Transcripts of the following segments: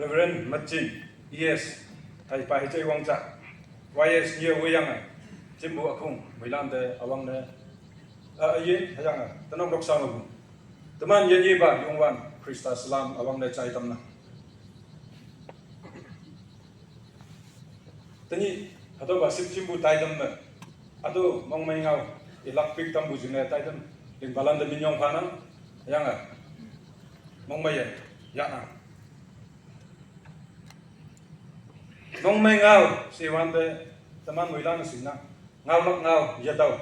Reverend Machin, yes, thầy phải chơi quang trạng, YS nhiều vui yang à, chim bùa không, mày làm thế, awang này, yên, hay yang à, tân ông đọc sao mà cũng, teman ye ba yung wan, Christa Salam, awang này chạy tâm na, tani, hado ba sip chim bu tay tâm na, ado mong may ngao, ilak pik tâm bu jine tay tâm, ling balan de minyong phana, yang à, mong may ya na. Mong may ngao si wan de teman mui lang sin na ngao lok ngao ya tau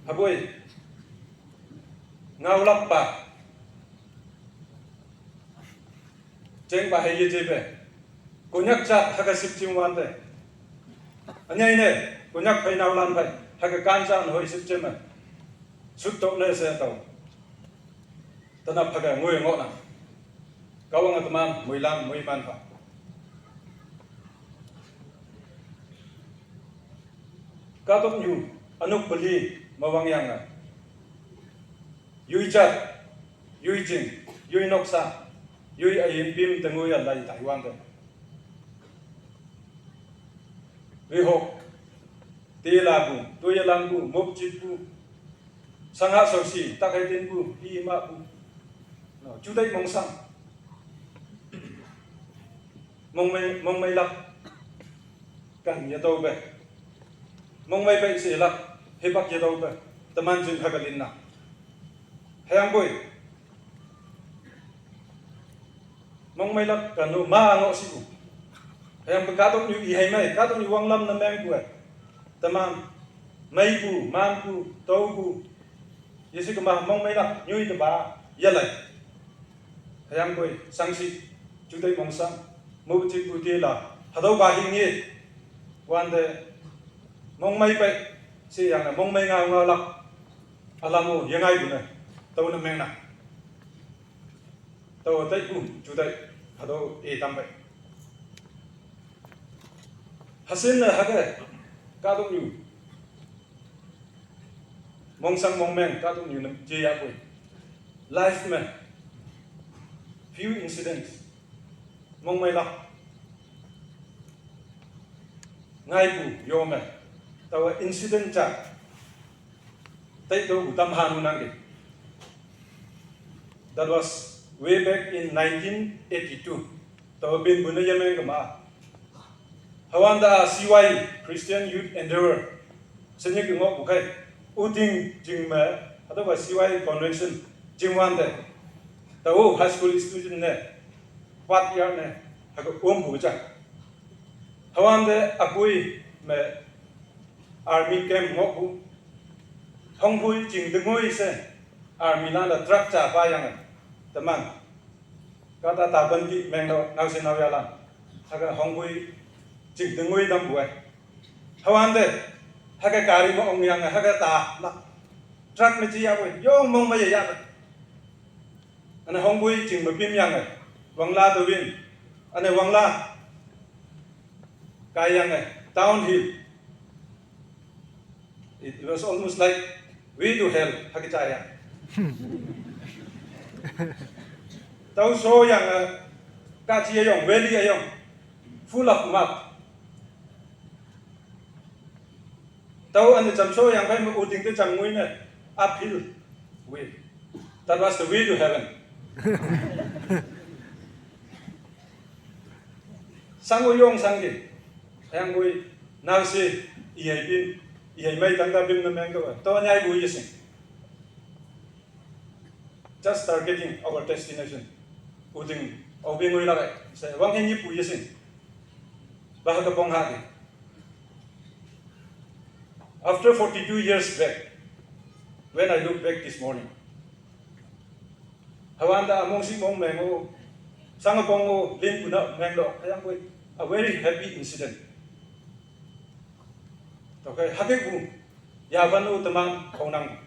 haboi ngao lok pa cheng ba hai ye je be konyak cha ha ka sip chim wan de anyai ne konyak phai nau lan phai ha ka kan cha hoi sip chim ma sut to ne se tau tana pha ka ngoi ngo na kawang teman mui lang mui man pha katok yu anuk beli mawang yang a yui chat yui jing yui noksa yui ayin pim tengui a lai Taiwan de vi ho ti la bu tu ya lang bu mop chit bu sanga so si tak hai tin bu hi ma bu no chu dai mong sang mong mai lak kan ya to be mong mai bai se lak he bak ye do ba taman jin hagalin na hayang boy mong mai lak kanu ma ngo si bu hayang ba ka dong yu i hai mai ka dong yu wang lam na meng bu taman mai bu man bu to bu yesi ka ma mong mai lak nyui de ba ya lai hayang boy sang si chu dai mong sang mu chi bu ti la hado ba hi ni wan de mong mai bai si yang là mong mai ngao ngao lak alamu yang ai bu na tau na meng na tau tai bu chu tai hado e tam bai hasin na ha ka dong yu mong sang mong meng ka dong yu na je ya boy life man few incidents mong mai lak ngai bu yo me tau incident cha tai to tam hanu nang that was way back in 1982 tau bin bu na yemen ka ma hawanda CY Christian Youth Endeavor senye ki ngok bu kai uting jing ma hado ba CY convention jingwan de tau high school student ne what year ne ha ko bu cha hawanda apui me army camp ngok bu hong hui jing de ngoi se army la la truck cha ba yang teman kata ta ban ki meng no nau se nau ya la ha ka hong hui jing de ngoi dam bu ai hawan de ha ka kari mo ong yang ha ka ta la truck me chi ya bu yo mong ma ya ya ana hong hui jing ma pim yang ai wang la to win ana wang la kai yang ai downhill. It was almost like way to hell hakicaya. Tau so yang ka chi ayong valley ayong full of mud. Tau an cham so yang kai ma uting te cham ngui ne uphill way. That was the way to heaven. Sang yong sang ge. Ayang ngui now si iai bin iai mai tang da bin na meng do to nyai bu yising. Just targeting our destination. Uding obing ngui la kai se wang hen yi pu yising. Ba ka pong ha ge. After 42 years back, when I look back this morning, hawanda among si mong meng o sang pong o lin pu na meng do ayang ngui a very happy incident. Okay, habis bu, ya banu teman kau nang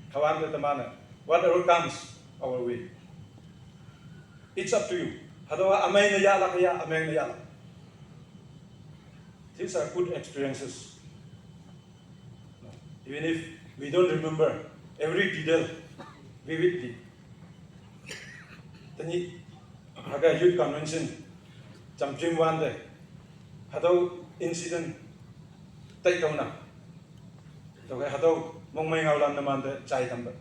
kawan tu teman, whatever comes our way, it's up to you. Hado amai na ya lah kaya amai na ya lah. These are good experiences. Even if we don't remember every detail vividly, tani haga youth convention cham dream one de hado incident tai kau na to ga hado mong mai ngau lam na man de chai tam ba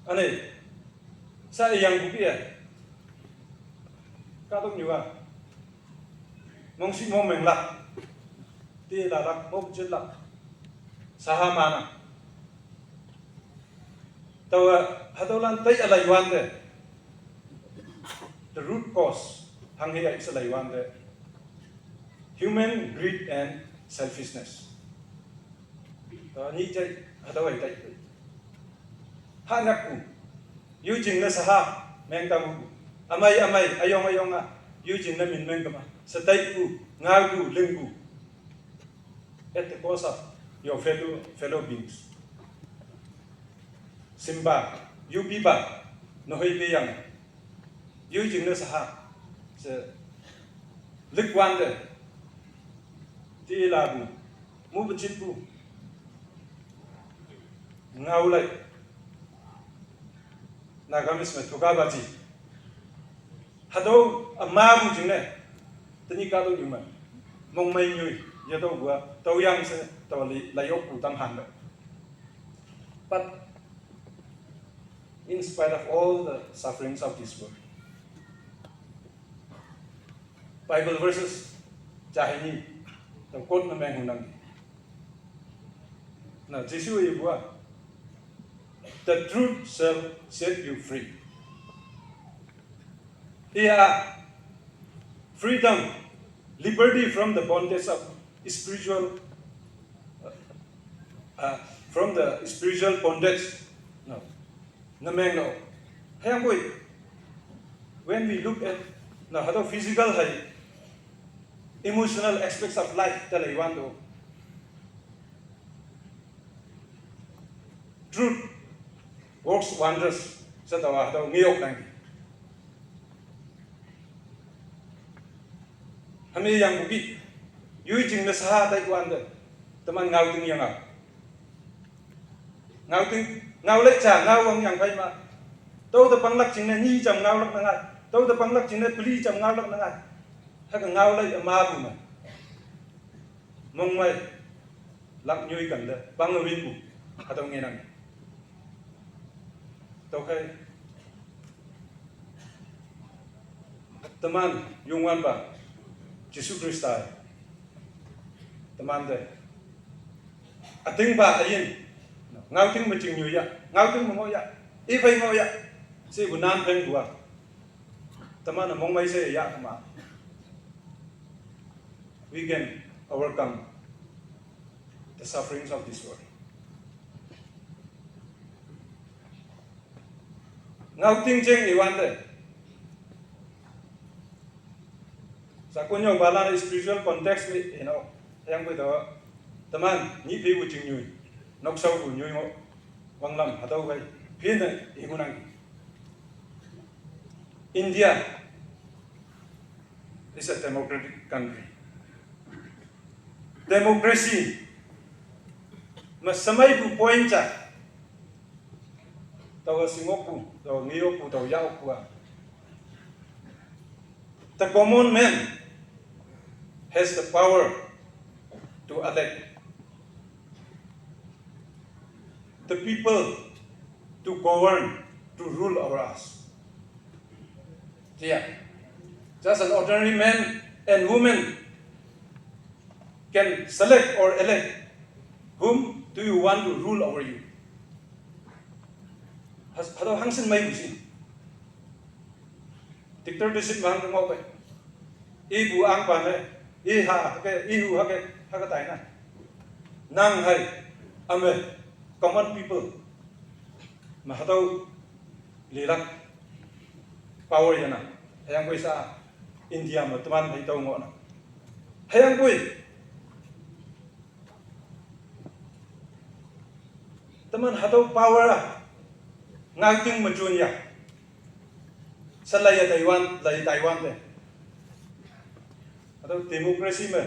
ane sa yang bu pia ka dong yu a mong si mong meng la ti la la mong chit la saha mana to hado lan tai alai wan de the root cause hang hi ai salai wan de human greed and selfishness to ni chai hado ai tai ha ngak ku yu jing na saha meng ta mu amai ayong a yu jing na min meng kama sa tai ku ngau ku ling ku at the cost of your fellow beings simba yu bi ba no hoi be yang yu jing na saha se lik wan de ti la bu mu bu chit bu ngau lai nagamis me thuka baji hado ama bu jing ne tani ka do yuma mong mai nyui ya do bua to yang se to li la yok ku tam han da but in spite of all the sufferings of this world Bible verses chahe ni to kot na meng hunang na jisu ye bua the truth shall set you free. Here, freedom, liberty from the bondage of spiritual, from the spiritual bondage. No, no man no. When we look at now how the physical, emotional aspects of life, truth works wonders sa tawa daw ngiyok lang. Kami yang bugi, yu jing na saha tay wanda, teman ngau ting yang ngau lek cha ngau ang yang kai ma, tau da panglak jing na ni jam ngau lak nangai, tau da panglak jing na pli jam ngau lak nangai, haka ngau lek ama bu ma, mong mai lak nyui kan da, bangawin bu, atau ngenang. Okay. Teman yung wan ba Jesus Christ teman de ating ba ayin ngau ting maching nyu ya ngau ting mo ya i bai mo ya si bunan pen bua teman mong mai se ya ma we can overcome the sufferings of this world. Ngau ting jeng iwan de sa kunyong bala spiritual context ni yang ko do teman ni pi bu jing nyui nok sau bu nyui mo wang lam hadaw bai pin na imunang India is a democratic country. Democracy mas samai bu point cha tawa singopu tawa ngiyopu tawa yaopu the common man has the power to elect the people to govern, to rule over us. Yeah. Just an ordinary man and woman can select or elect whom do you want to rule over you. Hado hangsin may busin. Dictatorship mang ngau bai. I bu ang pa ne. I ha ke I hu ha ke tai na. Nang hai ame common people. Ma hado lilak power yana. Hayang koi sa India ma teman hai tau ngo na. Hayang koi teman hado power lah. Ngaiting majunya sa laya Taiwan de atau demokrasi me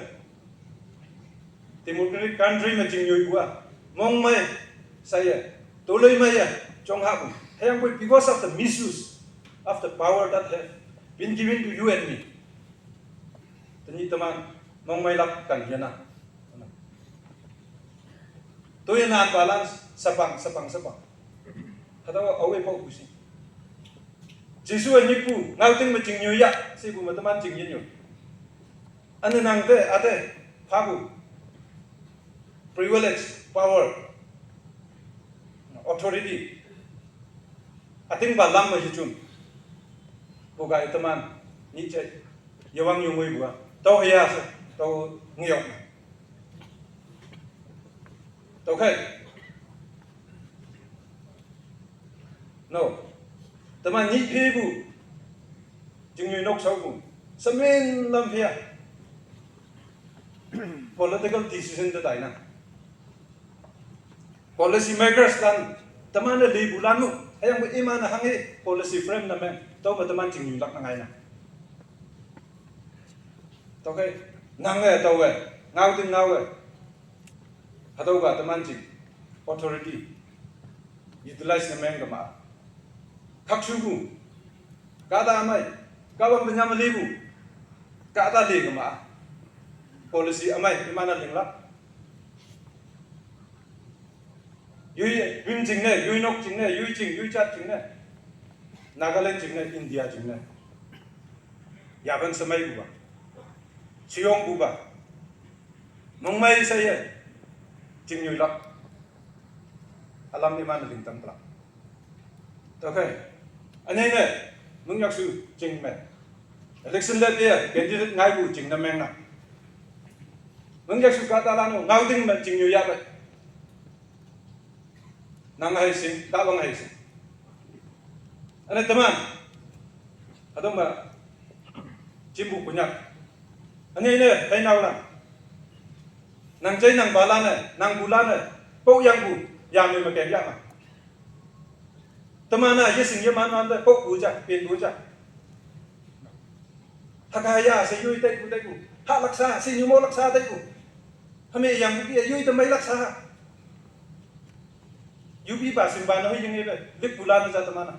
democratic country me jing yoi bua mong mai saya toloi mai ya chong ha bu hayang koi because of the misuse of the power that have been given to you and me. Tani taman mong may lak kan yana. Tôi nan balance sapang. Hadaw away po busi. Jisu ani pu ngau ting ma jing nyu ya si bu ma taman jing yin yu. Ane nang te ate phabu privilege power authority ating balam ma jun. Bukai teman ni cai yawang yung ngui bua tau ya tau ngiyok tau kai no teman ni phi bu jing yu nok sau bu semen lam phia political decision ta dai na policy makers kan teman le li bulan mu ayang bu iman na hangi policy frame na men tau ma teman jing yu lak na ngai na tau kai nang ngai tau kai ngau tin ngau kai hadau ga teman jing authority utilize na men ga ma khak su bu ka da mai ka bang penyam li bu ka da li ga ma policy amai iman na ling lak yui bim jing ne yui nok jing ne yui jing yui chat jing ne Nagaland jing ne India jing ne yaban samai bu ba Siong bu ba mong mai saya jing yui lak alam iman na ling tam plak okay anei ne mung yak su jing me election le dia candidate ngai bu jing na meng na mung yak su ka ta la no ngau ting ma jing yui ya ba nang hai sing da bang hai sing ane teman adong ba jimbu punya ane ne hai nau la nang jai nang bala ne nang bulan ne po yang bu yang me ma ken ya ma teman na ye sing ye man man da po bu ja pin bu ja hakaya se yui tai ku ha laksa se nyu mo laksa tai ku hame yang bu ye yui ta mai laksa Yubi ba simba no yung ibe lik bulan sa tamana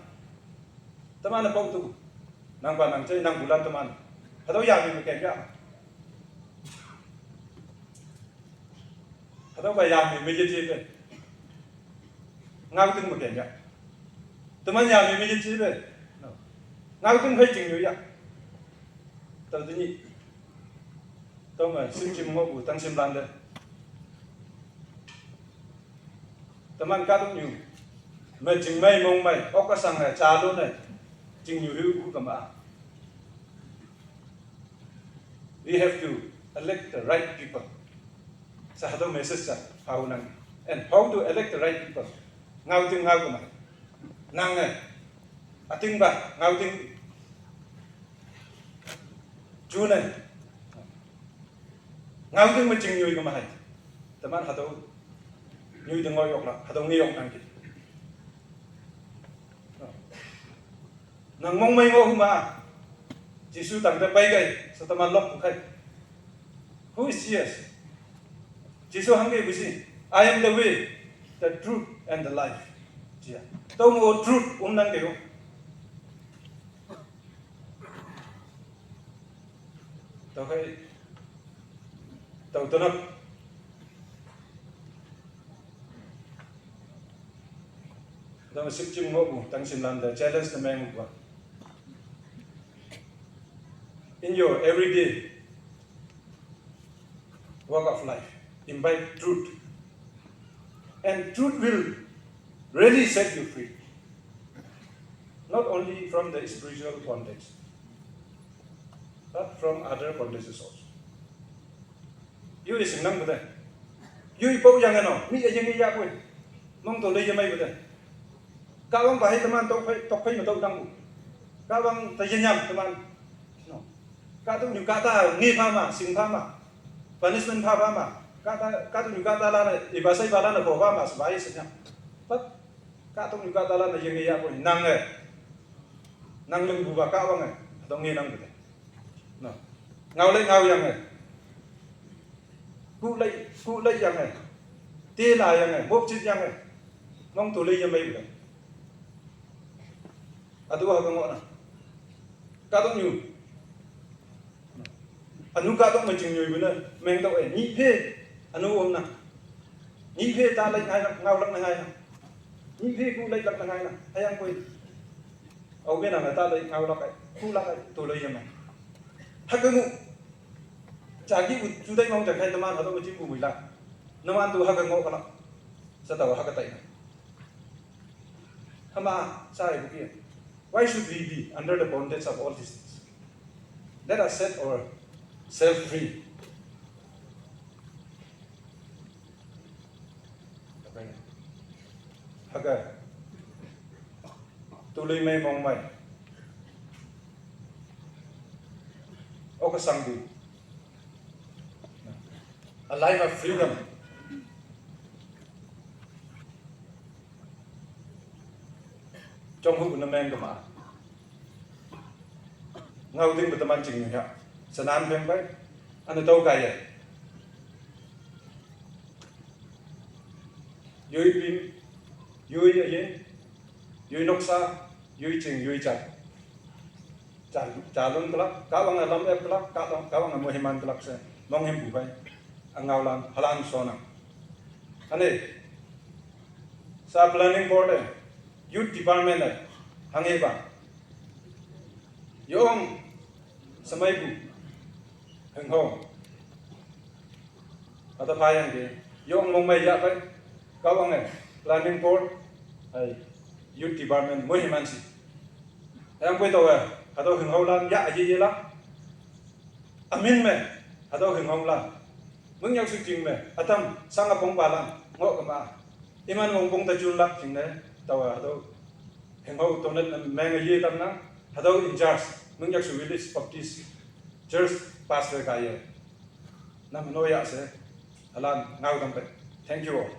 pau tu nang ba nang chay nang bulan tamana hadaw yami mo kaya hadaw ba yami medyo jibe ngau ting mo kaya taman yami medyo jibe ngau ting hay jing yu ya taw ni taw ma sim chim ngo bu tang sim lan de teman kadung nyu ma jing mai mong mai ok ka sang cha lo ne jing nyu hu ka ma we have to elect the right people sa hado message sa how nang and how to elect the right people ngau ka ma nang ne ating ba ngau ting chu ne ngau ting ma jing nyu ka ma hai teman hado như đừng ngồi yok là hạt đồng ngiyok năng kì nang mong mai ngô mà chỉ su tặng tới bay gầy sao ta man lóc cũng khai who is Jesus chỉ su hăng cái gì I am the way the truth and the life chỉ tao ngô truth năng cái không tao khai tao tân hấp Dama sip chim ngobu tang sim lan the challenge the man mukwa. In your everyday walk of life, invite truth, and truth will really set you free. Not only from the spiritual context, but from other contexts also. You is nang bade. You ipo yang ano, mi ajeng ya ko. Mong to le yamai bade. Kawang bahai teman tok phai ma tok dang. Kawang ta yenyam teman. No. Ka tu nyu kata ngi pha ma, sing pha ma. Punishment pha ma. Ka tu nyu kata la na ibasai bala na ko pha ma sbai senya. Pat ka tu nyu kata la na yeng ya ko nang nge. Nang lung bu ba kawang nge. Dong ngi nang bade. No. Ngau yang nge. Ku lay yang nge. Ti la yang nge, bop chit yang nge. Mong tu lay yamai bade. Adu ha ngona cá tông nhiều anu cá tông mà chừng nhiều bữa nay mình đâu ấy nhị phê anu ôm nè nhị phê ta lấy ngay ngao lắc ngay nè nhị phê cũng lấy lắc ngay nè hay ăn quên ở bên nào người ta lấy ngao lắc ấy cũng lắc ấy tôi lấy giùm mày hắc cái ngụ chả kỹ chúng ta mong chẳng hay tâm an ở đâu mà chim bùi lặng năm an tu hắc cái ngộ cái lắm sẽ tàu hắc cái tay này hama sai cái kia why should we be under the bondage of all these things let us set ourselves free hắc cái tu lấy mày mong mày ô cái sang đi a life of freedom trong hụt năm men cơ mà ngau tin betul mancing ni ya senam pem kai anu tahu kaya yui pin yui ye yui noksa yui ching yui chat calon kelak kawang alam kelak kawang muhiman kelak se mong hem bukai angau lan halan sona ane sa planning board youth department hange ba yong samai bu heng ho ata phai ang ke yong mong mai ya kai kawang planning board ai youth department muhiman si yang koi to atau heng ho lan ya ji la amin me atau heng ho lan mung yang su jing me atam sanga pong balang ngo ka ma iman mong pong ta jul lak jing ne tawa atau heng ho to net meng ye tam na atau in charge mung yang su village baptist church pastor kaya nam no ya se alan ngau tam pe thank you all